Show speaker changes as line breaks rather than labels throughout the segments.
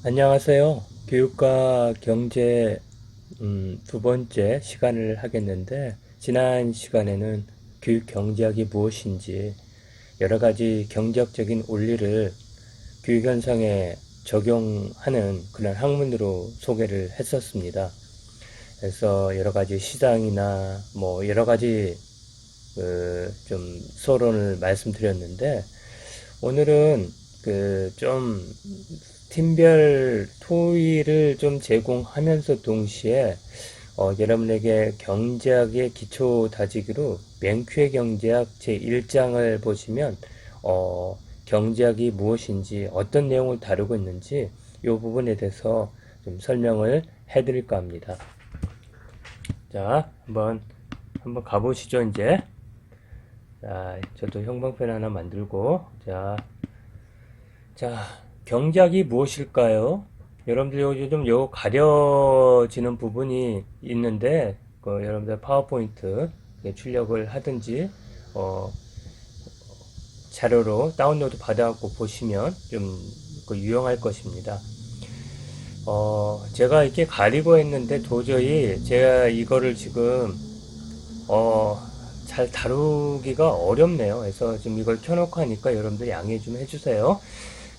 안녕하세요. 교육과 경제 두 번째 시간을 하겠는데 지난 시간에는 교육 경제학이 무엇인지 여러 가지 경제학적인 원리를 교육 현상에 적용하는 그런 학문으로 소개를 했었습니다. 그래서 여러 가지 시장이나 뭐 여러 가지 좀 서론을 말씀드렸는데 오늘은 좀 팀별 토의를 좀 제공하면서 동시에 여러분에게 경제학의 기초 다지기로 맹퀴의 경제학 제1장을 보시면 경제학이 무엇인지 어떤 내용을 다루고 있는지 이 부분에 대해서 좀 설명을 해드릴까 합니다. 자, 한번 가보시죠. 이제 자, 저도 형광펜 하나 만들고 자, 경제학이 무엇일까요? 여러분들 요즘 가려지는 부분이 있는데, 여러분들 파워포인트 출력을 하든지, 자료로 다운로드 받아갖고 보시면 좀 유용할 것입니다. 제가 이렇게 가리고 했는데 도저히 제가 이거를 지금, 잘 다루기가 어렵네요. 그래서 지금 이걸 켜놓고 하니까 여러분들 양해 좀 해주세요.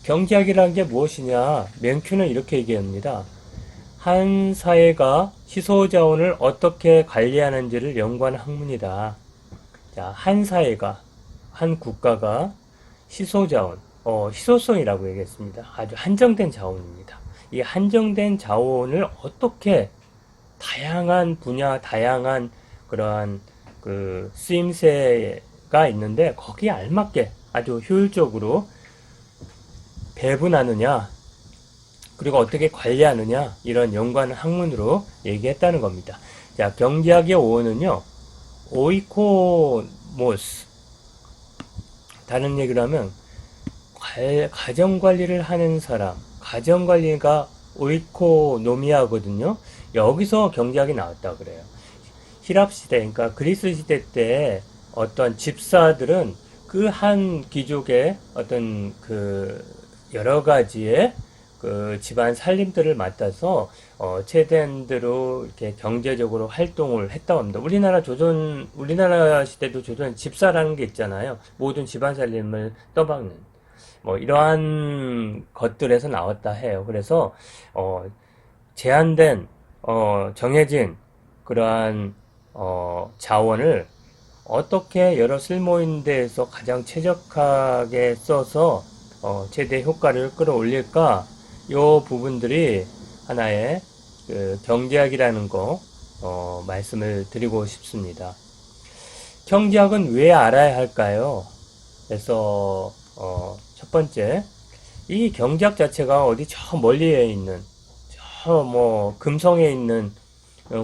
경제학이라는 게 무엇이냐? 맹큐는 이렇게 얘기합니다. 한 사회가 희소자원을 어떻게 관리하는지를 연구하는 학문이다. 자, 한 사회가, 한 국가가 희소자원, 희소성이라고 얘기했습니다. 아주 한정된 자원입니다. 이 한정된 자원을 어떻게 다양한 분야, 다양한 그러한 쓰임새가 있는데 거기에 알맞게 아주 효율적으로 배분하느냐, 그리고 어떻게 관리하느냐, 이런 연구하는 학문으로 얘기했다는 겁니다. 자, 경제학의 오어는요, 오이코모스. 다른 얘기로 하면, 가정관리를 하는 사람, 가정관리가 오이코노미아거든요. 여기서 경제학이 나왔다 그래요. 힐랍시대, 그러니까 그리스 시대 때 어떤 집사들은 그 한 귀족의 어떤 여러 가지의 집안 살림들을 맡아서 최대한 대로 이렇게 경제적으로 활동을 했다고 합니다. 우리나라 시대도 조선 집사라는 게 있잖아요. 모든 집안 살림을 떠박는 뭐 이러한 것들에서 나왔다 해요. 그래서 제한된 정해진 그러한 자원을 어떻게 여러 쓸모있는 데에서 가장 최적하게 써서 최대 효과를 끌어올릴까? 요 부분들이 하나의 경제학이라는 거 말씀을 드리고 싶습니다. 경제학은 왜 알아야 할까요? 그래서 첫 번째, 이 경제학 자체가 어디 저 멀리에 있는 금성에 있는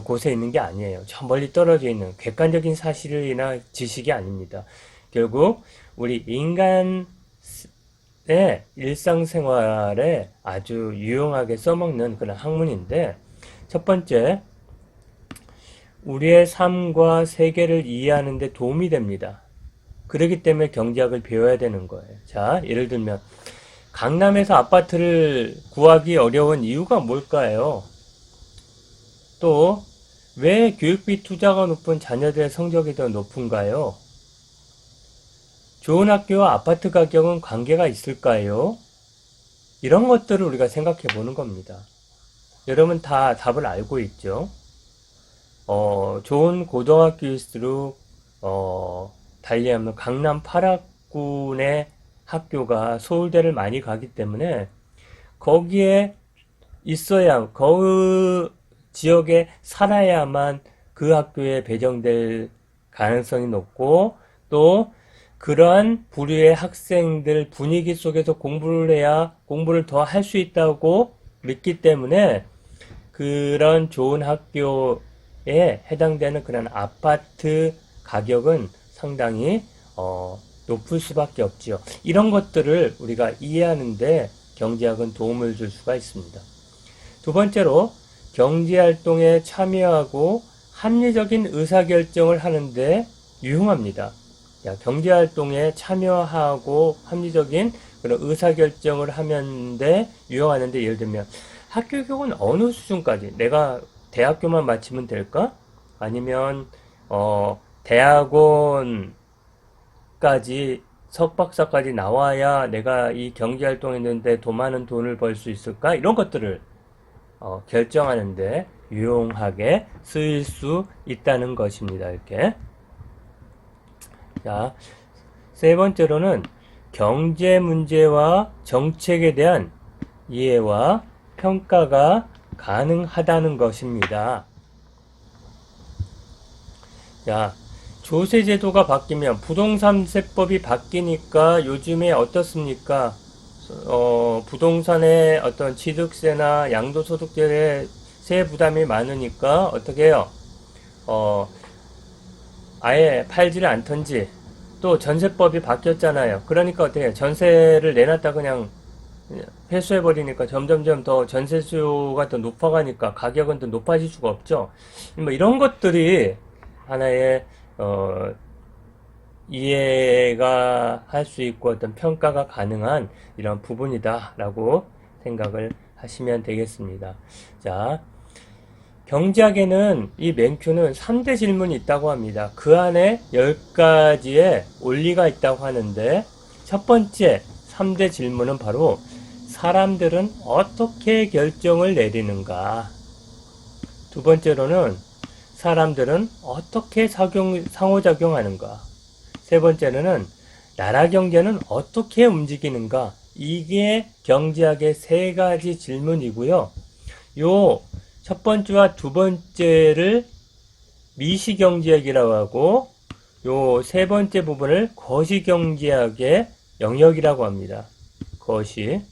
곳에 있는 게 아니에요. 저 멀리 떨어져 있는 객관적인 사실이나 지식이 아닙니다. 결국 우리 인간의 일상생활에 아주 유용하게 써먹는 그런 학문인데, 첫 번째, 우리의 삶과 세계를 이해하는 데 도움이 됩니다. 그렇기 때문에 경제학을 배워야 되는 거예요. 자, 예를 들면 강남에서 아파트를 구하기 어려운 이유가 뭘까요? 또 왜 교육비 투자가 높은 자녀들의 성적이 더 높은가요? 좋은 학교와 아파트 가격은 관계가 있을까요? 이런 것들을 우리가 생각해 보는 겁니다. 여러분 다 답을 알고 있죠? 좋은 고등학교일수록 달리하면 강남 8학군의 학교가 서울대를 많이 가기 때문에 거기에 있어야 그 지역에 살아야만 그 학교에 배정될 가능성이 높고, 또 그러한 부류의 학생들 분위기 속에서 공부를 해야 공부를 더 할 수 있다고 믿기 때문에 그런 좋은 학교에 해당되는 그런 아파트 가격은 상당히 높을 수밖에 없지요. 이런 것들을 우리가 이해하는데 경제학은 도움을 줄 수가 있습니다. 두 번째로 경제활동에 참여하고 합리적인 의사결정을 하는데 유용합니다. 경제활동에 참여하고 합리적인 그런 의사결정을 하는데 유용하는데, 예를 들면 학교 교육은 어느 수준까지 내가 대학교만 마치면 될까? 아니면 대학원까지 석박사까지 나와야 내가 이 경제활동했는데 더 많은 돈을 벌 수 있을까? 이런 것들을 결정하는데 유용하게 쓰일 수 있다는 것입니다. 이렇게. 자, 세 번째로는 경제 문제와 정책에 대한 이해와 평가가 가능하다는 것입니다. 자, 조세제도가 바뀌면 부동산세법이 바뀌니까 요즘에 어떻습니까? 부동산의 어떤 취득세나 양도소득세의 세 부담이 많으니까 어떻게 해요? 아예 팔지를 않던지, 또 전세법이 바뀌었잖아요. 그러니까 어떻게 해요? 전세를 내놨다 그냥 회수해버리니까 점점점 더 전세 수요가 더 높아가니까 가격은 더 높아질 수가 없죠. 뭐 이런 것들이 하나의 이해가 할 수 있고 어떤 평가가 가능한 이런 부분이다라고 생각을 하시면 되겠습니다. 자, 경제학에는 이 맨큐는 3대 질문이 있다고 합니다. 그 안에 10가지의 원리가 있다고 하는데, 첫 번째 3대 질문은 바로 사람들은 어떻게 결정을 내리는가? 두 번째로는 사람들은 어떻게 상호작용하는가? 세 번째로는 나라 경제는 어떻게 움직이는가? 이게 경제학의 세 가지 질문이고요. 요 첫 번째와 두 번째를 미시경제학이라고 하고, 요 세 번째 부분을 거시경제학의 영역이라고 합니다. 거시.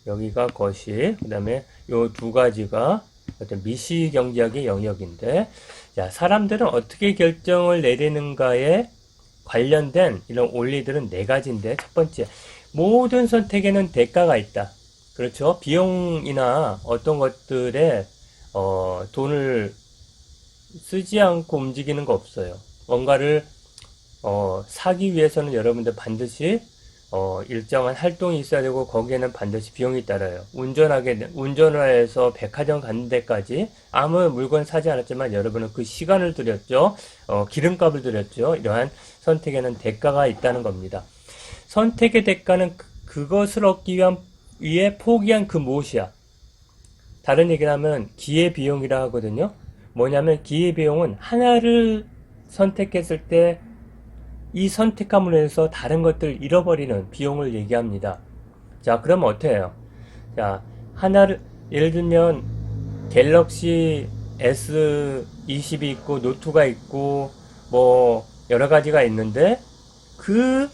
여기가 거시. 그 다음에 요 두 가지가 어떤 미시경제학의 영역인데, 자, 사람들은 어떻게 결정을 내리는가에 관련된 이런 원리들은 네 가지인데, 첫 번째, 모든 선택에는 대가가 있다. 그렇죠? 비용이나 어떤 것들에 돈을 쓰지 않고 움직이는 거 없어요. 뭔가를 사기 위해서는 여러분들 반드시 일정한 활동이 있어야 되고, 거기에는 반드시 비용이 따라요. 운전을 해서 백화점 가는 데까지 아무 물건 사지 않았지만 여러분은 그 시간을 들였죠. 기름값을 들였죠. 이러한 선택에는 대가가 있다는 겁니다. 선택의 대가는 그것을 얻기 위해 포기한 그 무엇이야. 다른 얘기를 하면 기회비용이라 하거든요. 뭐냐면 기회비용은 하나를 선택했을 때 이 선택함으로 해서 다른 것들을 잃어버리는 비용을 얘기합니다. 자, 그러면 어떻게 해요? 자, 하나를, 예를 들면 갤럭시 S20이 있고 노트가 있고 뭐 여러 가지가 있는데, 그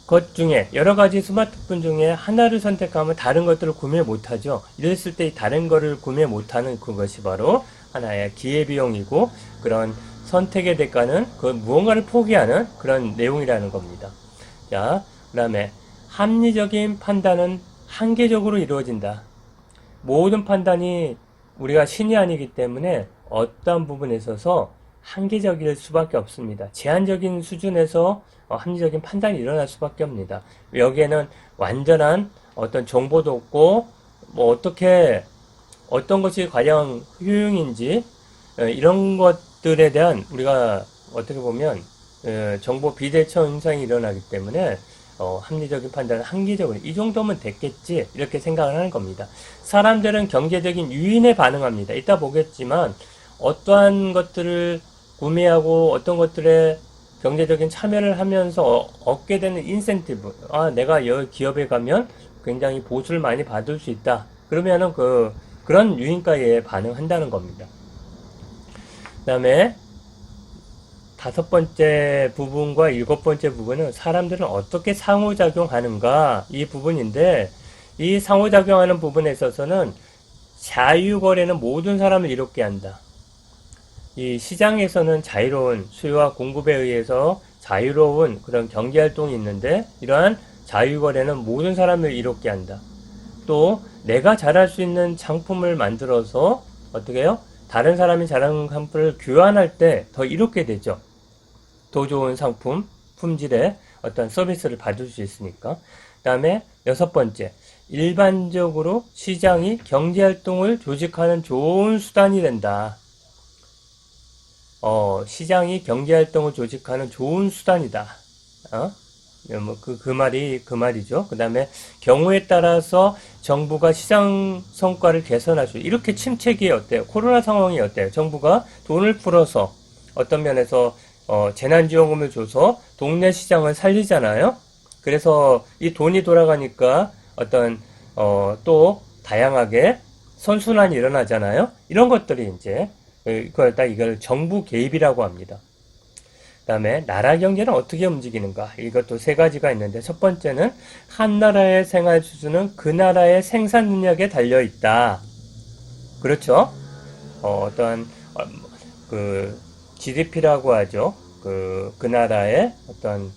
것 중에 여러 가지 스마트폰 중에 하나를 선택하면 다른 것들을 구매 못하죠. 이랬을 때 다른 거를 구매 못하는 그것이 바로 하나의 기회비용이고, 그런 선택의 대가는 그 무언가를 포기하는 그런 내용이라는 겁니다. 자, 그 다음에 합리적인 판단은 한계적으로 이루어진다. 모든 판단이 우리가 신이 아니기 때문에 어떠한 부분에 있어서 한계적일 수밖에 없습니다. 제한적인 수준에서 합리적인 판단이 일어날 수밖에 없습니다. 여기에는 완전한 어떤 정보도 없고, 뭐 어떤 것이 과연 효용인지, 이런 것들에 대한 우리가 어떻게 보면 정보 비대称현상이 일어나기 때문에 합리적인 판단은 한계적으로 이 정도면 됐겠지, 이렇게 생각을 하는 겁니다. 사람들은 경제적인 유인에 반응합니다. 이따 보겠지만 어떠한 것들을 구매하고 어떤 것들에 경제적인 참여를 하면서 얻게 되는 인센티브, 내가 여기 기업에 가면 굉장히 보수를 많이 받을 수 있다. 그러면은 그런 유인가에 반응한다는 겁니다. 그 다음에 다섯 번째 부분과 일곱 번째 부분은 사람들은 어떻게 상호작용하는가, 이 부분인데, 이 상호작용하는 부분에 있어서는 자유거래는 모든 사람을 이롭게 한다. 이 시장에서는 자유로운 수요와 공급에 의해서 자유로운 그런 경제활동이 있는데, 이러한 자유거래는 모든 사람을 이롭게 한다. 또 내가 잘할 수 있는 상품을 만들어서 어떻게 해요? 다른 사람이 잘하는 상품을 교환할 때 더 이롭게 되죠. 더 좋은 상품, 품질의 어떤 서비스를 받을 수 있으니까. 그 다음에 여섯 번째, 일반적으로 시장이 경제활동을 조직하는 좋은 수단이 된다. 시장이 경제활동을 조직하는 좋은 수단이다. 그 말이죠. 그 다음에 경우에 따라서 정부가 시장 성과를 개선할 수, 이렇게 침체기에 어때요? 코로나 상황이 어때요? 정부가 돈을 풀어서 어떤 면에서 재난지원금을 줘서 동네 시장을 살리잖아요. 그래서 이 돈이 돌아가니까 어떤 또 다양하게 선순환이 일어나잖아요. 이런 것들이 이제 이걸 정부 개입이라고 합니다. 그 다음에 나라 경제는 어떻게 움직이는가, 이것도 세 가지가 있는데, 첫 번째는 한 나라의 생활 수준은 그 나라의 생산 능력에 달려 있다. 그렇죠? 그 GDP라고 하죠. 그 나라의 어떤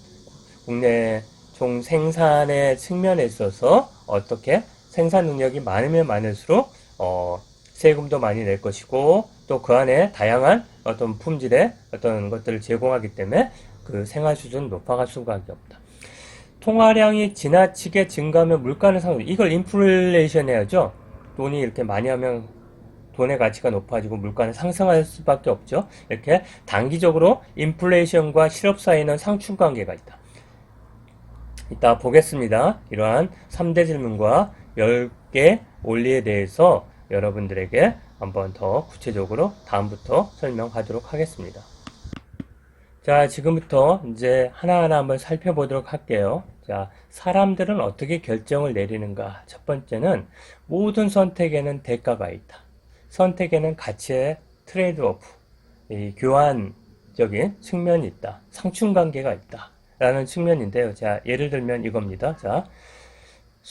국내 총 생산의 측면에 있어서 어떻게 생산 능력이 많으면 많을수록 세금도 많이 낼 것이고, 또 그 안에 다양한 어떤 품질의 어떤 것들을 제공하기 때문에 그 생활 수준은 높아갈 수밖에 없다. 통화량이 지나치게 증가하면 물가는 상승. 이걸 인플레이션 해야죠. 돈이 이렇게 많이 하면 돈의 가치가 높아지고 물가는 상승할 수밖에 없죠. 이렇게 단기적으로 인플레이션과 실업 사이에는 상충 관계가 있다. 이따 보겠습니다. 이러한 3대 질문과 10개 원리에 대해서 여러분들에게 한번 더 구체적으로 다음부터 설명하도록 하겠습니다. 자, 지금부터 이제 하나하나 한번 살펴보도록 할게요. 자, 사람들은 어떻게 결정을 내리는가? 첫 번째는 모든 선택에는 대가가 있다. 선택에는 가치의 트레이드오프, 이 교환적인 측면이 있다. 상충관계가 있다. 라는 측면인데요. 자, 예를 들면 이겁니다. 자,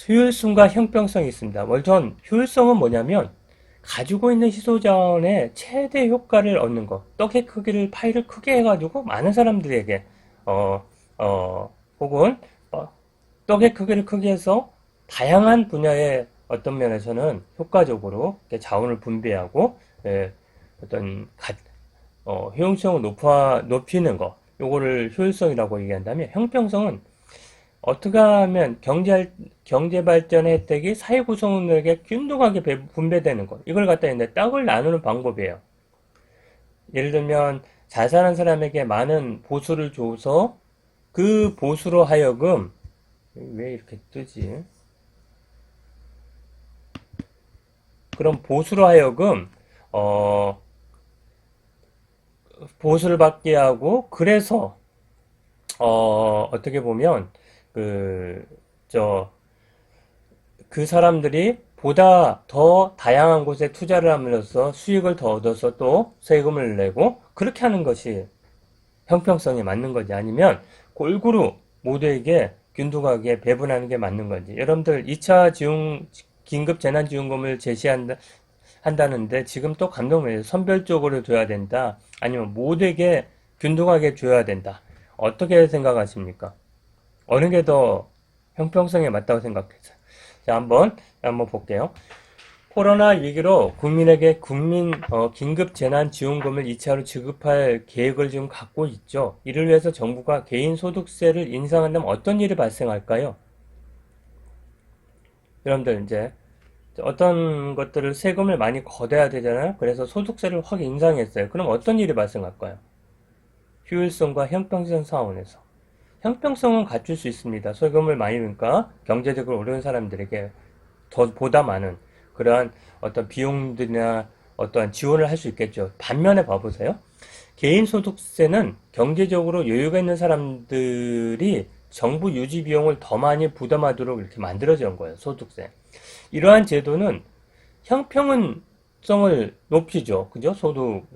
효율성과 형평성이 있습니다. 우선 효율성은 뭐냐면 가지고 있는 희소자원의 최대 효과를 얻는 것. 떡의 크기를, 파이를 크게 해가지고 많은 사람들에게 혹은 떡의 크기를 크게 해서 다양한 분야의 어떤 면에서는 효과적으로 자원을 분배하고 어떤 효용성을 높이는 것. 요거를 효율성이라고 얘기한다면, 형평성은 어떻게 하면 경제 발전의 혜택이 사회 구성원에게 균등하게 분배되는 것. 이걸 갖다 있는데 떡을 나누는 방법이에요. 예를 들면 잘 사는 사람에게 많은 보수를 줘서 그 보수로 하여금, 왜 이렇게 뜨지? 그럼 보수로 하여금 보수를 받게 하고, 그래서 어떻게 보면 그 사람들이 보다 더 다양한 곳에 투자를 함으로써 수익을 더 얻어서 또 세금을 내고, 그렇게 하는 것이 형평성에 맞는 거지, 아니면 골고루 모두에게 균등하게 배분하는 게 맞는 건지. 여러분들 2차 긴급 재난지원금을 한다는데 지금 또 감동을 선별적으로 줘야 된다, 아니면 모두에게 균등하게 줘야 된다. 어떻게 생각하십니까? 어느 게 더 형평성에 맞다고 생각해요? 자, 한번 볼게요. 코로나 위기로 국민에게 긴급 재난지원금을 2차로 지급할 계획을 지금 갖고 있죠. 이를 위해서 정부가 개인소득세를 인상한다면 어떤 일이 발생할까요? 여러분들 이제 어떤 것들을 세금을 많이 걷어야 되잖아요. 그래서 소득세를 확 인상했어요. 그럼 어떤 일이 발생할까요? 효율성과 형평성 차원에서. 형평성은 갖출 수 있습니다. 세금을 많이 내니까 경제적으로 어려운 사람들에게 보다 많은 그러한 어떤 비용들이나 어떠한 지원을 할 수 있겠죠. 반면에 봐보세요. 개인소득세는 경제적으로 여유가 있는 사람들이 정부 유지 비용을 더 많이 부담하도록 이렇게 만들어진 거예요. 소득세. 이러한 제도는 형평성을 높이죠. 그죠?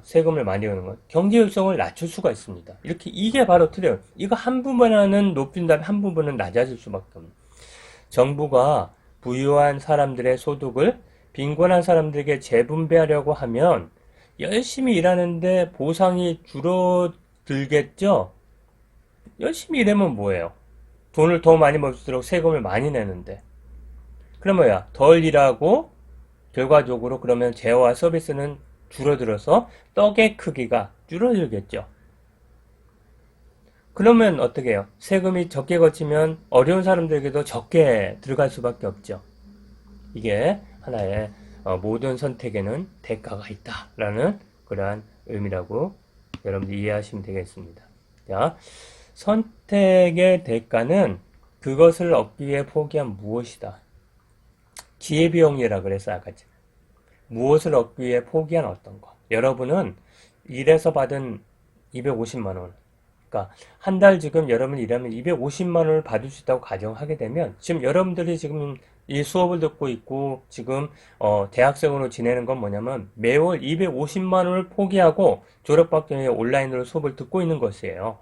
세금을 많이 내는 것. 경제효율성을 낮출 수가 있습니다. 이게 바로 틀려요. 이거 한 부분은 높인다면 한 부분은 낮아질 수밖에 없는. 정부가 부유한 사람들의 소득을 빈곤한 사람들에게 재분배하려고 하면 열심히 일하는데 보상이 줄어들겠죠? 열심히 일하면 뭐예요? 돈을 더 많이 벌수록 세금을 많이 내는데. 그럼 덜 일하고 결과적으로 그러면 재화와 서비스는 줄어들어서 떡의 크기가 줄어들겠죠. 그러면 어떻게 해요? 세금이 적게 거치면 어려운 사람들에게도 적게 들어갈 수밖에 없죠. 이게 하나의 모든 선택에는 대가가 있다라는 그러한 의미라고 여러분들이 이해하시면 되겠습니다. 자, 선택의 대가는 그것을 얻기 위해 포기한 무엇이다. 기회비용이라 그래서 아까 무엇을 얻기 위해 포기한 어떤 것. 여러분은 일해서 받은 250만 원. 그러니까 한 달 지금 여러분이 일하면 250만 원을 받을 수 있다고 가정하게 되면 지금 여러분들이 지금 이 수업을 듣고 있고 지금 대학생으로 지내는 건 뭐냐면 매월 250만 원을 포기하고 졸업받기 위해 온라인으로 수업을 듣고 있는 것이에요.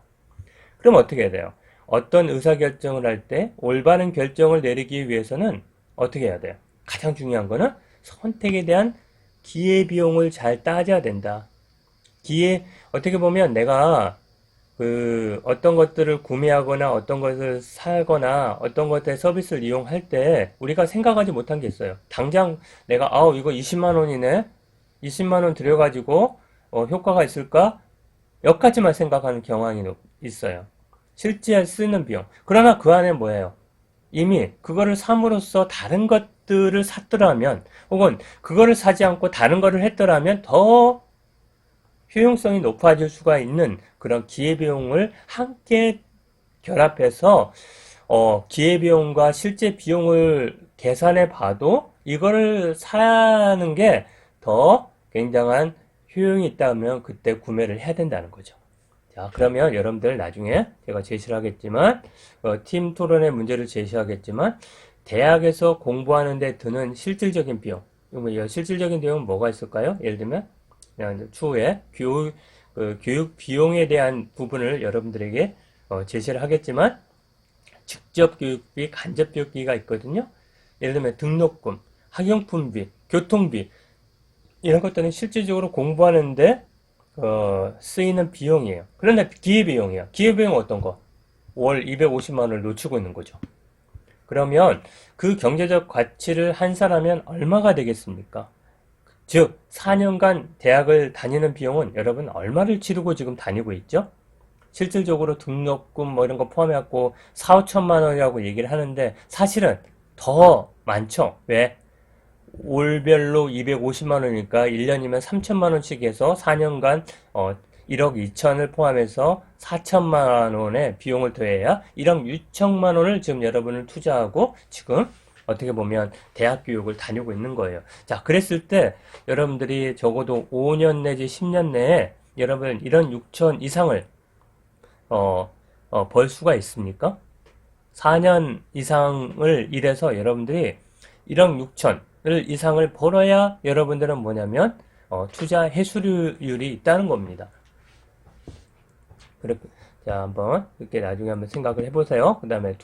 그럼 어떻게 해야 돼요? 어떤 의사결정을 할 때 올바른 결정을 내리기 위해서는 어떻게 해야 돼요? 가장 중요한 거는 선택에 대한 기회비용을 잘 따져야 된다. 어떻게 보면 내가 어떤 것들을 구매하거나 어떤 것을 사거나 어떤 것들의 서비스를 이용할 때 우리가 생각하지 못한 게 있어요. 당장 내가, 이거 20만 원이네? 20만 원 들여가지고, 효과가 있을까? 여기까지만 생각하는 경향이 있어요. 실제 쓰는 비용. 그러나 그 안에 뭐예요? 이미 그거를 삼으로써 다른 것들을 샀더라면, 혹은 그거를 사지 않고 다른 거를 했더라면 더 효용성이 높아질 수가 있는 그런 기회비용을 함께 결합해서 기회비용과 실제 비용을 계산해 봐도 이거를 사는 게 더 굉장한 효용이 있다면 그때 구매를 해야 된다는 거죠. 자, 그러면 여러분들 나중에 제가 제시를 하겠지만 팀 토론의 문제를 제시하겠지만 대학에서 공부하는 데 드는 실질적인 비용, 실질적인 비용은 뭐가 있을까요? 예를 들면 추후에 교육 비용에 대한 부분을 여러분들에게 제시를 하겠지만 직접 교육비, 간접 교육비가 있거든요. 예를 들면 등록금, 학용품비, 교통비 이런 것들은 실질적으로 공부하는데 쓰이는 비용이에요. 그런데 기회비용이에요. 기회비용은 어떤 거? 월 250만 원을 놓치고 있는 거죠. 그러면 그 경제적 가치를 한산하면 얼마가 되겠습니까? 즉 4년간 대학을 다니는 비용은 여러분 얼마를 치르고 지금 다니고 있죠? 실질적으로 등록금 뭐 이런 거 포함해갖고 4, 5천만 원이라고 얘기를 하는데 사실은 더 많죠. 왜? 올별로 250만 원이니까 1년이면 3천만 원씩 해서 4년간 1억 2천을 포함해서 4천만 원의 비용을 더해야 1억 6천만 원을 지금 여러분을 투자하고 지금 어떻게 보면 대학 교육을 다니고 있는 거예요. 자, 그랬을 때 여러분들이 적어도 5년 내지 10년 내에 여러분 이런 6천 이상을 벌 수가 있습니까? 4년 이상을 일해서 여러분들이 1억 6천을 이상을 벌어야 여러분들은 뭐냐면 투자 해수류율이 있다는 겁니다. 그렇게 자, 한번 이렇게 나중에 한번 생각을 해보세요. 그 다음에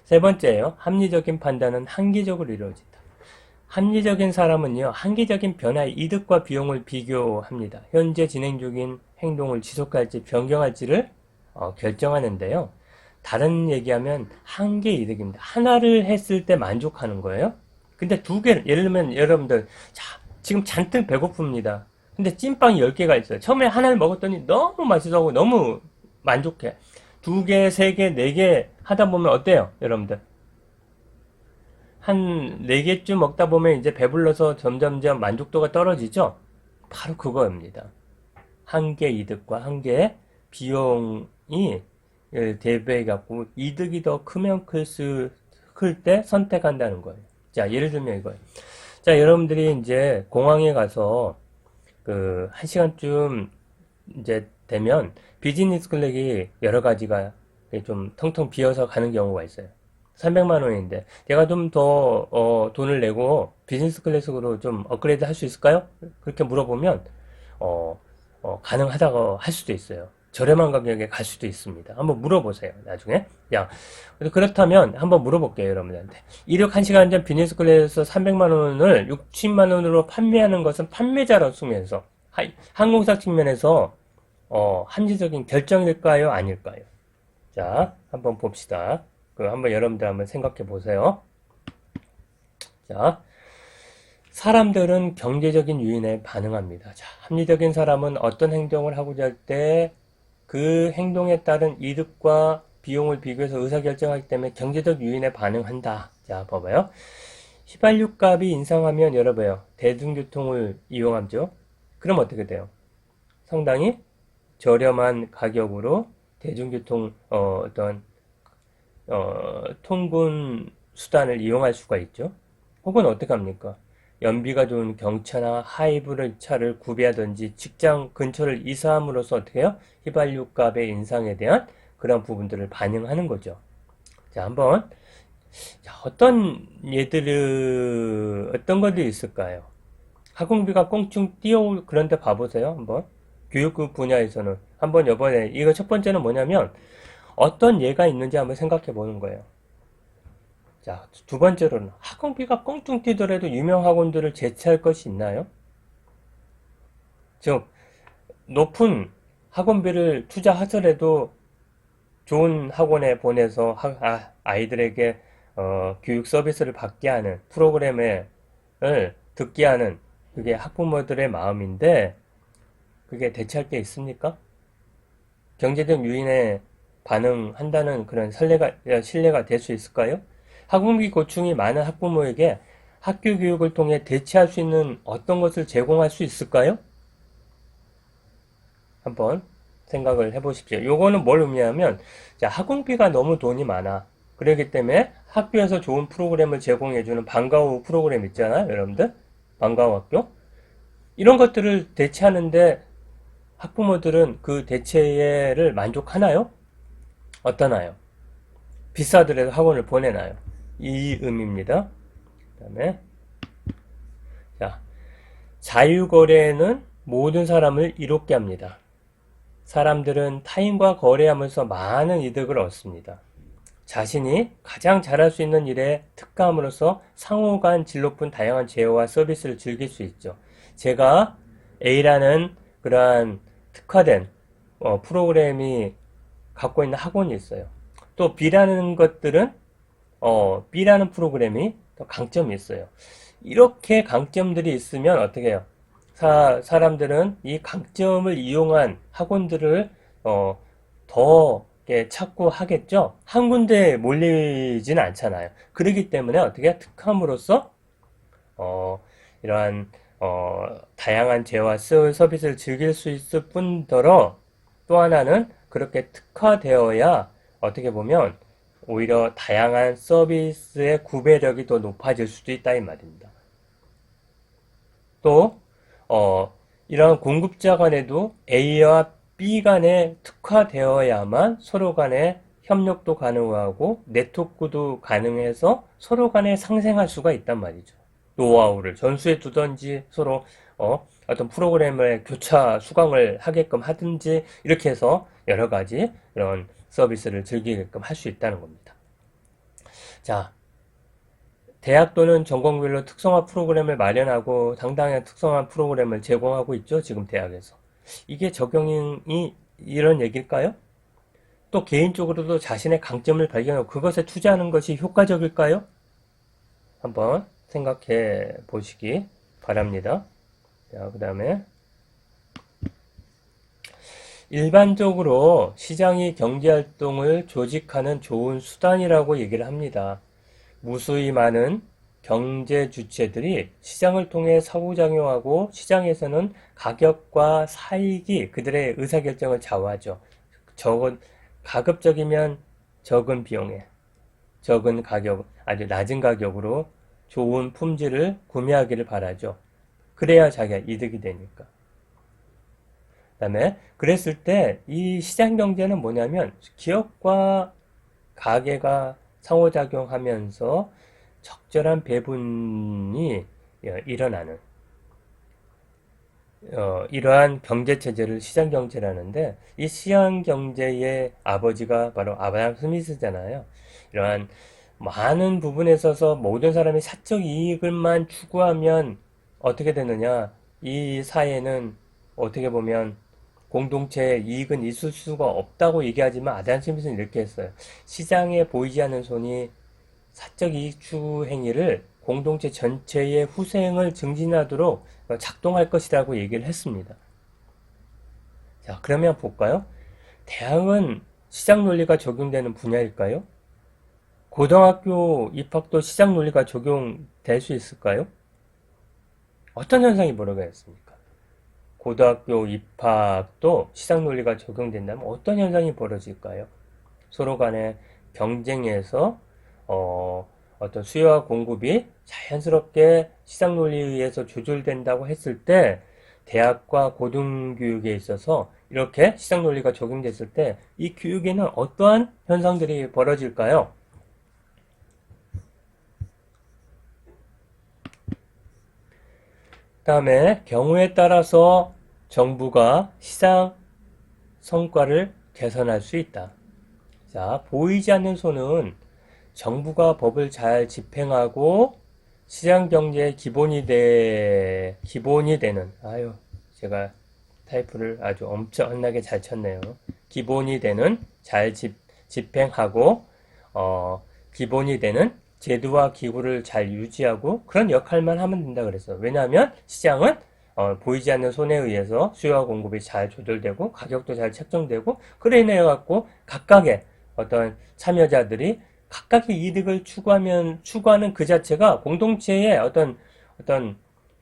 세 번째예요. 합리적인 판단은 한계적으로 이루어진다. 합리적인 사람은요, 한계적인 변화의 이득과 비용을 비교합니다. 현재 진행 중인 행동을 지속할지 변경할지를 결정하는데요. 다른 얘기하면 한계 이득입니다. 하나를 했을 때 만족하는 거예요. 근데 두 개, 예를 들면 여러분들, 자, 지금 잔뜩 배고픕니다. 근데 찐빵이 10개가 있어요. 처음에 하나를 먹었더니 너무 맛있어하고 너무 만족해. 2개, 3개, 4개 하다 보면 어때요? 여러분들? 한 4개쯤 먹다 보면 이제 배불러서 점점점 만족도가 떨어지죠? 바로 그거입니다. 한계 이득과 한계 비용이 대비해갖고 이득이 더 크면 클 때 선택한다는 거예요. 자, 예를 들면 이거예요. 자, 여러분들이 이제 공항에 가서 1시간쯤 이제 되면 비즈니스 클래스이 여러 가지가 좀 텅텅 비어서 가는 경우가 있어요. 300만 원인데 내가 좀 더 돈을 내고 비즈니스 클래스로 좀 업그레이드 할 수 있을까요? 그렇게 물어보면 가능하다고 할 수도 있어요. 저렴한 가격에 갈 수도 있습니다. 한번 물어보세요. 나중에. 야, 그렇다면 한번 물어볼게요. 여러분들한테. 이륙 1시간 전 비즈니스 클래스 300만 원을 60만 원으로 판매하는 것은 판매자로 쓰면서 항공사 측면에서 합리적인 결정일까요? 아닐까요? 자, 한번 봅시다. 한번 여러분들 한번 생각해 보세요. 자, 사람들은 경제적인 요인에 반응합니다. 자, 합리적인 사람은 어떤 행동을 하고자 할 때 그 행동에 따른 이득과 비용을 비교해서 의사결정하기 때문에 경제적 요인에 반응한다. 자, 봐봐요. 휘발유 값이 인상하면 여러분요, 대중교통을 이용하죠. 그럼 어떻게 돼요? 상당히 저렴한 가격으로 대중교통 통근 수단을 이용할 수가 있죠. 혹은 어떻게 합니까? 연비가 좋은 경차나 하이브리드 차를 구비하든지 직장 근처를 이사함으로써 어떻게 해요? 휘발유 값의 인상에 대한 그런 부분들을 반영하는 거죠. 자, 한번 어떤 어떤 것들이 있을까요? 학원비가 꽁충 뛰어올, 그런데 봐보세요. 한번. 교육 분야에서는. 한번 이번에, 이거 첫 번째는 뭐냐면, 어떤 예가 있는지 한번 생각해 보는 거예요. 자, 두 번째로는, 학원비가 꽁충 뛰더라도 유명 학원들을 제치할 것이 있나요? 즉, 높은 학원비를 투자하더라도 좋은 학원에 보내서 아이들에게 교육 서비스를 받게 하는 프로그램을 듣게 하는 그게 학부모들의 마음인데 그게 대체할 게 있습니까? 경제적 요인에 반응한다는 그런 신뢰가 될 수 있을까요? 학원비 고충이 많은 학부모에게 학교 교육을 통해 대체할 수 있는 어떤 것을 제공할 수 있을까요? 한번 생각을 해보십시오. 요거는 뭘 의미하면, 자, 학원비가 너무 돈이 많아. 그렇기 때문에 학교에서 좋은 프로그램을 제공해주는 방과 후 프로그램 있잖아요, 여러분들. 방과 후 학교. 이런 것들을 대체하는데 학부모들은 그 대체를 만족하나요? 어떠나요? 비싸더라도 학원을 보내나요? 이 의미입니다. 그 다음에, 자, 자유거래는 모든 사람을 이롭게 합니다. 사람들은 타인과 거래하면서 많은 이득을 얻습니다. 자신이 가장 잘할 수 있는 일에 특화함으로써 상호 간 질 높은 다양한 제어와 서비스를 즐길 수 있죠. 제가 A라는 그러한 특화된 프로그램이 갖고 있는 학원이 있어요. 또 B라는 것들은 B라는 프로그램이 또 강점이 있어요. 이렇게 강점들이 있으면 어떻게 해요? 사람들은 이 강점을 이용한 학원들을 더 찾고 하겠죠. 한 군데에 몰리지는 않잖아요. 그렇기 때문에 어떻게 특함으로써 이러한 다양한 제와 서비스를 즐길 수 있을 뿐더러 또 하나는 그렇게 특화되어야 어떻게 보면 오히려 다양한 서비스의 구매력이 더 높아질 수도 있다 이 말입니다. 또 이런 공급자 간에도 A와 B 간에 특화되어야만 서로 간에 협력도 가능하고 네트워크도 가능해서 서로 간에 상생할 수가 있단 말이죠. 노하우를 전수해 두든지 서로 어떤 프로그램을 교차 수강을 하게끔 하든지 이렇게 해서 여러 가지 이런 서비스를 즐기게끔 할 수 있다는 겁니다. 자, 대학 또는 전공별로 특성화 프로그램을 마련하고 당당한 특성화 프로그램을 제공하고 있죠. 지금 대학에서. 이게 적용이 이런 얘기일까요? 또 개인적으로도 자신의 강점을 발견하고 그것에 투자하는 것이 효과적일까요? 한번 생각해 보시기 바랍니다. 자, 그 다음에 일반적으로 시장이 경제활동을 조직하는 좋은 수단이라고 얘기를 합니다. 무수히 많은 경제 주체들이 시장을 통해 상호작용하고 시장에서는 가격과 사익이 그들의 의사결정을 좌우하죠. 가급적이면 적은 비용에 적은 가격, 아주 낮은 가격으로 좋은 품질을 구매하기를 바라죠. 그래야 자기가 이득이 되니까. 그 다음에 그랬을 때 이 시장 경제는 뭐냐면 기업과 가게가 상호작용하면서 적절한 배분이 일어나는 이러한 경제체제를 시장경제라는데 이 시장경제의 아버지가 바로 아브라함 스미스잖아요. 이러한 많은 부분에 있어서 모든 사람이 사적 이익을만 추구하면 어떻게 되느냐, 이 사회는 어떻게 보면 공동체의 이익은 있을 수가 없다고 얘기하지만 아담 스미스는 이렇게 했어요. 시장에 보이지 않는 손이 사적 이익 추구 행위를 공동체 전체의 후생을 증진하도록 작동할 것이라고 얘기를 했습니다. 자, 그러면 볼까요? 대학은 시장 논리가 적용되는 분야일까요? 고등학교 입학도 시장 논리가 적용될 수 있을까요? 어떤 현상이 벌어지겠습니까? 고등학교 입학도 시장 논리가 적용된다면 어떤 현상이 벌어질까요? 서로 간의 경쟁에서 어떤 수요와 공급이 자연스럽게 시장 논리에 의해서 조절된다고 했을 때 대학과 고등교육에 있어서 이렇게 시장 논리가 적용됐을 때 이 교육에는 어떠한 현상들이 벌어질까요? 다음에 경우에 따라서 정부가 시장 성과를 개선할 수 있다. 자, 보이지 않는 손은 정부가 법을 잘 집행하고 시장 경제의 기본이 되는, 제가 타이프를 아주 엄청나게 잘 쳤네요. 기본이 되는, 잘 집행하고, 기본이 되는 제도와 기구를 잘 유지하고 그런 역할만 하면 된다 그랬어요. 왜냐하면 시장은 보이지 않는 손에 의해서 수요와 공급이 잘 조절되고 가격도 잘 책정되고 그래 인해 갖고 각각의 어떤 참여자들이 각각의 이득을 추구하는 그 자체가 공동체의 어떤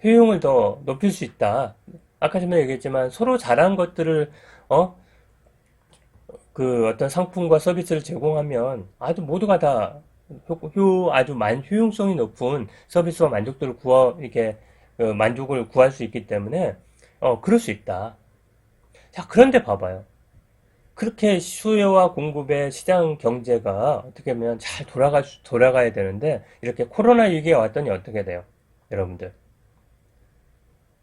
효용을 더 높일 수 있다. 아까 전에 얘기했지만 서로 잘한 것들을 그 어떤 상품과 서비스를 제공하면 아주 모두가 다 아주 효용성이 높은 서비스와 만족도를 이렇게 만족을 구할 수 있기 때문에 그럴 수 있다. 자, 그런데 봐봐요. 그렇게 수요와 공급의 시장 경제가 어떻게 보면 잘 돌아가야 되는데 이렇게 코로나 위기가 왔더니 어떻게 돼요? 여러분들.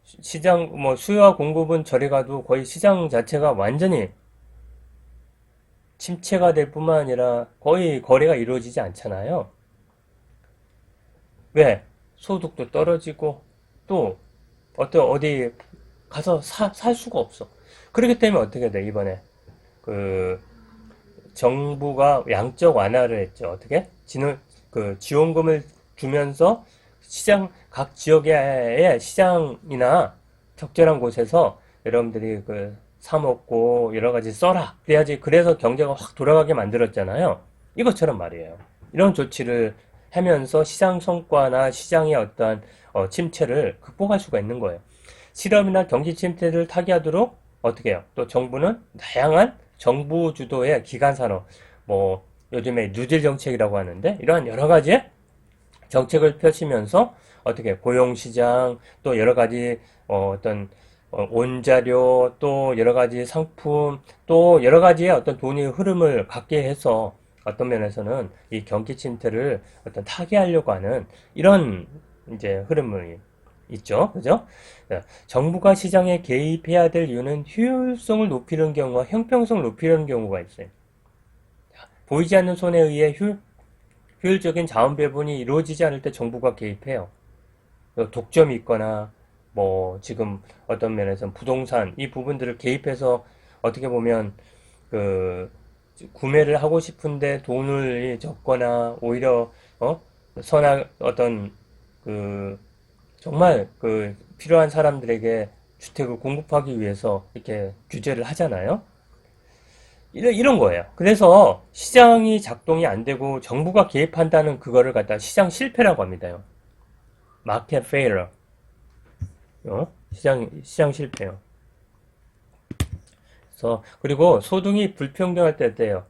시장 수요와 공급은 저리 가도 거의 시장 자체가 완전히 침체가 될 뿐만 아니라 거의 거래가 이루어지지 않잖아요. 왜? 소득도 떨어지고 또 어디 가서 살 수가 없어. 그렇기 때문에 어떻게 돼? 이번에 그 정부가 양적 완화를 했죠. 어떻게? 지원금을 주면서 각 지역의 시장이나 적절한 곳에서 여러분들이 사 먹고 여러 가지 써라. 그래서 경제가 확 돌아가게 만들었잖아요. 이것처럼 말이에요. 이런 조치를 하면서 시장 성과나 시장의 어떠한 침체를 극복할 수가 있는 거예요. 실업이나 경기 침체를 타개하도록 어떻게 해요? 또 정부는 다양한 정부 주도의 기간 산업, 요즘에 뉴딜 정책이라고 하는데 이러한 여러 가지 정책을 펼치면서 어떻게 고용시장 또 여러 가지 원자료 또 여러 가지 상품 또 여러 가지의 어떤 돈의 흐름을 갖게 해서 어떤 면에서는 이 경기 침체를 타개하려고 하는 이런 이제 흐름이 있죠. 그죠? 정부가 시장에 개입해야 될 이유는 효율성을 높이는 경우와 형평성을 높이려는 경우가 있어요. 보이지 않는 손에 의해 효율적인 자원 배분이 이루어지지 않을 때 정부가 개입해요. 독점이 있거나 지금 어떤 면에서는 부동산 이 부분들을 개입해서 어떻게 보면 구매를 하고 싶은데 돈을 적거나 오히려 정말 필요한 사람들에게 주택을 공급하기 위해서 이렇게 규제를 하잖아요. 이런 거예요. 그래서 시장이 작동이 안 되고 정부가 개입한다는 그거를 갖다 시장 실패라고 합니다. 마켓 페일러. 시장 실패요. 그리고 소득이 불평등할 때요.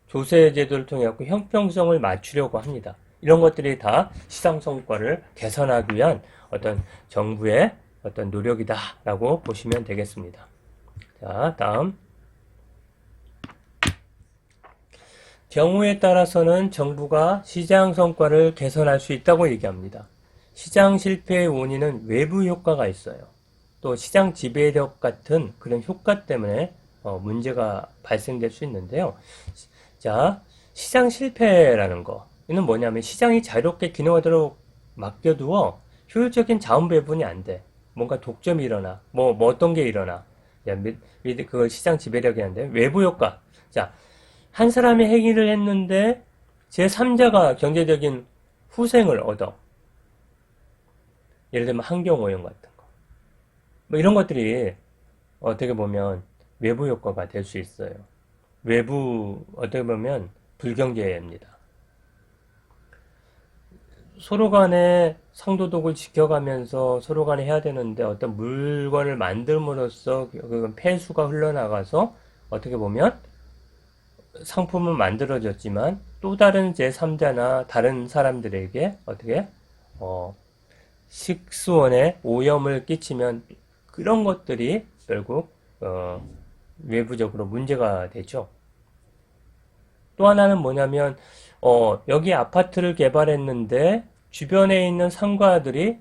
조세 제도를 통해 갖고 형평성을 맞추려고 합니다. 이런 것들이 다 시장 성과를 개선하기 위한 어떤 정부의 어떤 노력이다라고 보시면 되겠습니다. 자, 다음. 경우에 따라서는 정부가 시장 성과를 개선할 수 있다고 얘기합니다. 시장 실패의 원인은 외부 효과가 있어요. 또 시장 지배력 같은 그런 효과 때문에 문제가 발생될 수 있는데요. 자, 시장 실패라는 거. 이는 뭐냐면 시장이 자유롭게 기능하도록 맡겨두어 효율적인 자원 배분이 안 돼. 뭔가 독점이 일어나. 어떤 게 일어나. 그걸 시장 지배력이 안 돼. 외부 효과. 자, 한 사람이 행위를 했는데 제3자가 경제적인 후생을 얻어. 예를 들면 환경오염 같은 거. 뭐 이런 것들이 어떻게 보면 외부 효과가 될 수 있어요. 외부, 어떻게 보면 불경제입니다. 서로 간에 상도덕을 지켜가면서 서로 간에 해야 되는데 어떤 물건을 만듦으로써 그 폐수가 흘러나가서 어떻게 보면 상품은 만들어졌지만 또 다른 제3자나 다른 사람들에게 어떻게 식수원에 오염을 끼치면 그런 것들이 결국 외부적으로 문제가 되죠. 또 하나는 뭐냐면 여기 아파트를 개발했는데 주변에 있는 상가들이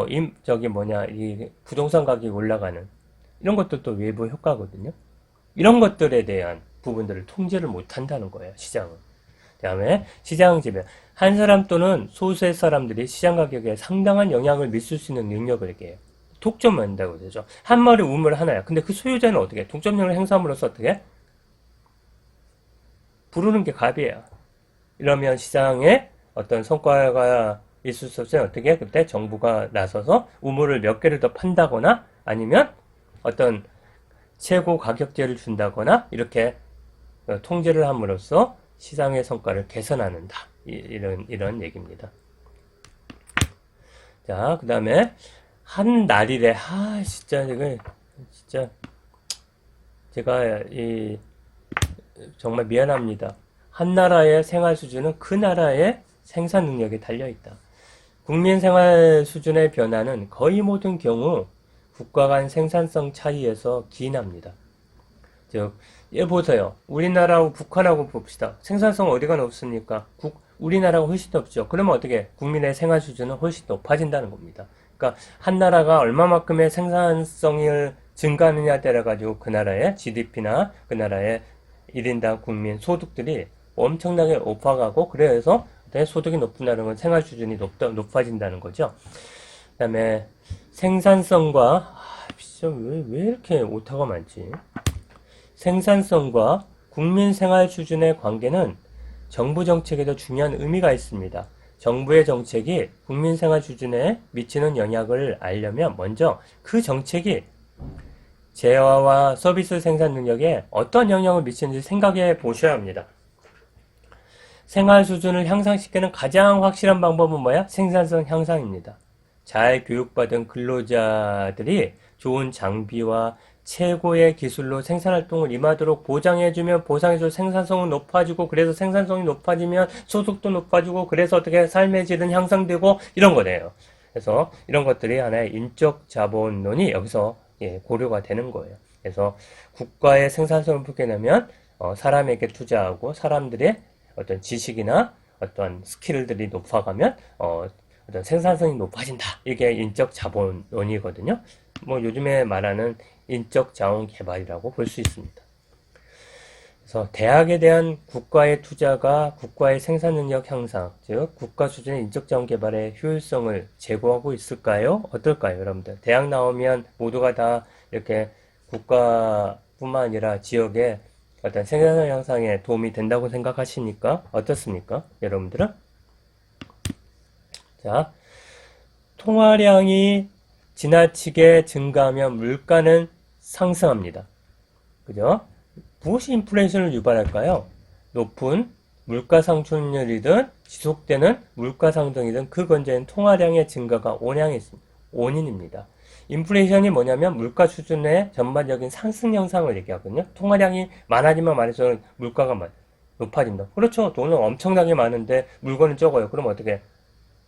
이 부동산 가격이 올라가는 이런 것들도 외부 효과거든요. 이런 것들에 대한 부분들을 통제를 못 한다는 거예요, 시장은. 그다음에 시장 지배. 한 사람 또는 소수의 사람들이 시장 가격에 상당한 영향을 미칠 수 있는 능력을 얘기해요. 독점을 한다고 되죠. 한 마리 우물 하나야. 근데 그 소유자는 어떻게? 독점력을 행사함으로써 어떻게? 부르는 게 갑이에요. 이러면 시장에 어떤 성과가 있을 수 없어요. 어떻게? 그때 정부가 나서서 우물을 몇 개를 더 판다거나 아니면 어떤 최고 가격제를 준다거나 이렇게 통제를 함으로써 시장의 성과를 개선하는다. 이런 얘기입니다. 자, 그 다음에 한 날이래. 진짜 이거 진짜 제가 정말 미안합니다. 한 나라의 생활 수준은 그 나라의 생산 능력에 달려 있다. 국민 생활 수준의 변화는 거의 모든 경우 국가 간 생산성 차이에서 기인합니다. 즉, 보세요. 우리나라하고 북한하고 봅시다. 생산성 어디가 높습니까? 우리나라가 훨씬 높죠. 그러면 어떻게? 국민의 생활 수준은 훨씬 높아진다는 겁니다. 그러니까 한 나라가 얼마만큼의 생산성을 증가하느냐에 따라 가지고 그 나라의 GDP나 그 나라의 1인당 국민 소득들이 엄청나게 높아가고 그래서 소득이 높은 나라는 생활 수준이 높아진다는 거죠. 그 다음에 생산성과 왜 이렇게 오타가 많지? 생산성과 국민 생활 수준의 관계는 정부 정책에도 중요한 의미가 있습니다. 정부의 정책이 국민 생활 수준에 미치는 영향을 알려면 먼저 그 정책이 재화와 서비스 생산 능력에 어떤 영향을 미치는지 생각해 보셔야 합니다. 생활 수준을 향상시키는 가장 확실한 방법은 뭐야? 생산성 향상입니다. 잘 교육받은 근로자들이 좋은 장비와 최고의 기술로 생산활동을 임하도록 보장해주면 보상해서 생산성은 높아지고 그래서 생산성이 높아지면 소득도 높아지고 그래서 어떻게 삶의 질은 향상되고 이런 거네요. 그래서 이런 것들이 하나의 인적 자본론이 여기서 고려가 되는 거예요. 그래서 국가의 생산성을 풀게내면 사람에게 투자하고 사람들의 어떤 지식이나 어떤 스킬들이 높아가면 어떤 생산성이 높아진다. 이게 인적 자본론이거든요. 뭐 요즘에 말하는 인적 자원 개발이라고 볼 수 있습니다. 그래서 대학에 대한 국가의 투자가 국가의 생산 능력 향상, 즉 국가 수준의 인적 자원 개발의 효율성을 제고하고 있을까요? 어떨까요, 여러분들? 대학 나오면 모두가 다 이렇게 국가뿐만 아니라 지역의 어떤 생산성 향상에 도움이 된다고 생각하시니까 어떻습니까, 여러분들은? 자, 통화량이 지나치게 증가하면 물가는 상승합니다. 그죠? 무엇이 인플레이션을 유발할까요? 높은 물가 상승률이든 지속되는 물가 상승이든 그 건재는 통화량의 증가가 원인입니다. 인플레이션이 뭐냐면 물가 수준의 전반적인 상승 현상을 얘기하거든요. 통화량이 많아지면 많아질수록 물가가 높아진다. 그렇죠. 돈은 엄청나게 많은데 물건은 적어요. 그럼 어떻게?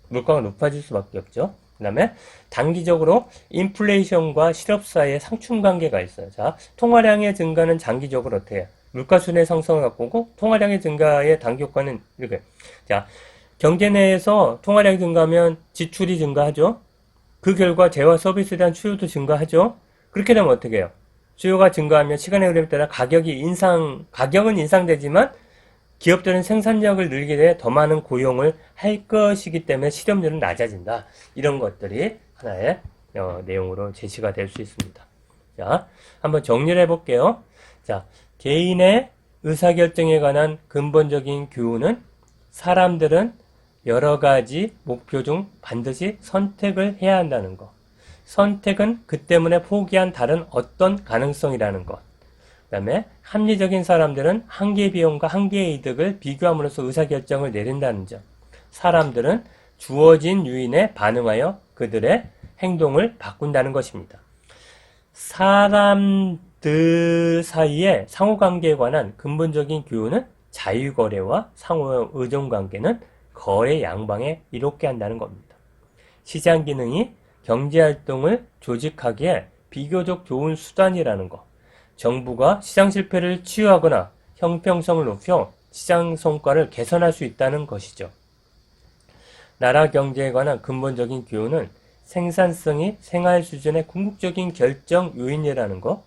물가가 높아질 수밖에 없죠. 그 다음에 단기적으로 인플레이션과 실업 사이에 상충관계가 있어요. 자, 통화량의 증가는 장기적으로 어떻게 해요? 물가 수준의 상승을 갖고 오고 통화량의 증가의 단기 효과는 이렇게. 자, 경제 내에서 통화량이 증가하면 지출이 증가하죠. 그 결과 재화 서비스에 대한 수요도 증가하죠. 그렇게 되면 어떻게 해요? 수요가 증가하면 시간의 흐름에 따라 가격은 인상되지만 기업들은 생산력을 늘리게 돼 더 많은 고용을 할 것이기 때문에 실업률은 낮아진다. 이런 것들이 하나의 내용으로 제시가 될 수 있습니다. 자, 한번 정리를 해볼게요. 자, 개인의 의사결정에 관한 근본적인 교훈은 사람들은 여러 가지 목표 중 반드시 선택을 해야 한다는 것. 선택은 그 때문에 포기한 다른 어떤 가능성이라는 것. 그 다음에 합리적인 사람들은 한계의 비용과 한계의 이득을 비교함으로써 의사결정을 내린다는 점. 사람들은 주어진 요인에 반응하여 그들의 행동을 바꾼다는 것입니다. 사람들 사이의 상호관계에 관한 근본적인 교훈은 자유거래와 상호 의존관계는 거래 양방에 이롭게 한다는 겁니다. 시장 기능이 경제활동을 조직하기에 비교적 좋은 수단이라는 것. 정부가 시장 실패를 치유하거나 형평성을 높여 시장 성과를 개선할 수 있다는 것이죠. 나라 경제에 관한 근본적인 교훈은 생산성이 생활 수준의 궁극적인 결정 요인이라는 것,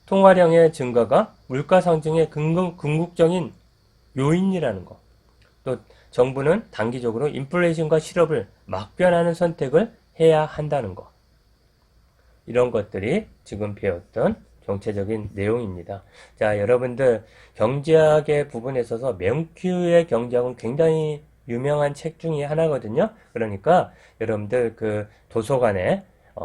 통화량의 증가가 물가 상승의 궁극적인 요인이라는 것, 또 정부는 단기적으로 인플레이션과 실업을 막변하는 선택을 해야 한다는 것. 이런 것들이 지금 배웠던 정체적인 내용입니다. 자, 여러분들 경제학의 부분에 있어서 맨큐의 경제학은 굉장히 유명한 책 중에 하나거든요. 그러니까 여러분들 그 도서관에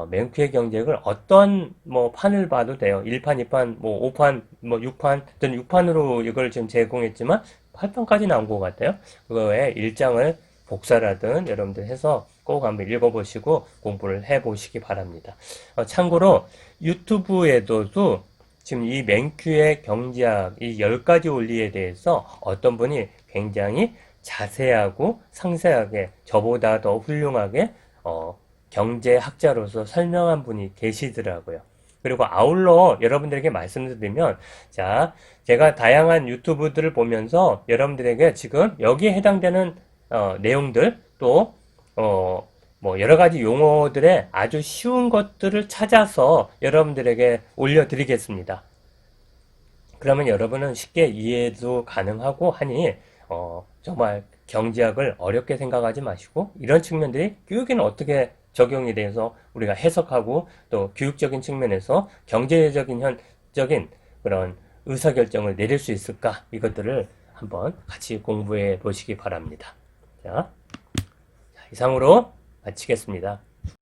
맨큐의 경제학을 어떤 뭐 판을 봐도 돼요. 1판, 2판, 뭐 5판, 뭐 6판, 저는 6판으로 이걸 지금 제공했지만 8판까지 나온 것 같아요. 그거에 1장을 복사라든 여러분들 해서 꼭 한번 읽어보시고 공부를 해보시기 바랍니다. 참고로 유튜브에도 지금 이 맨큐의 경제학 이 10가지 원리에 대해서 어떤 분이 굉장히 자세하고 상세하게 저보다 더 훌륭하게 경제학자로서 설명한 분이 계시더라고요. 그리고 아울러 여러분들에게 말씀드리면, 자, 제가 다양한 유튜브들을 보면서 여러분들에게 지금 여기에 해당되는 내용들 또 뭐 여러 가지 용어들의 아주 쉬운 것들을 찾아서 여러분들에게 올려드리겠습니다. 그러면 여러분은 쉽게 이해도 가능하고 하니 정말 경제학을 어렵게 생각하지 마시고 이런 측면들이 교육에는 어떻게 적용이 돼서 우리가 해석하고 또 교육적인 측면에서 경제적인 현적인 그런 의사결정을 내릴 수 있을까 이것들을 한번 같이 공부해 보시기 바랍니다. 자, 이상으로 마치겠습니다.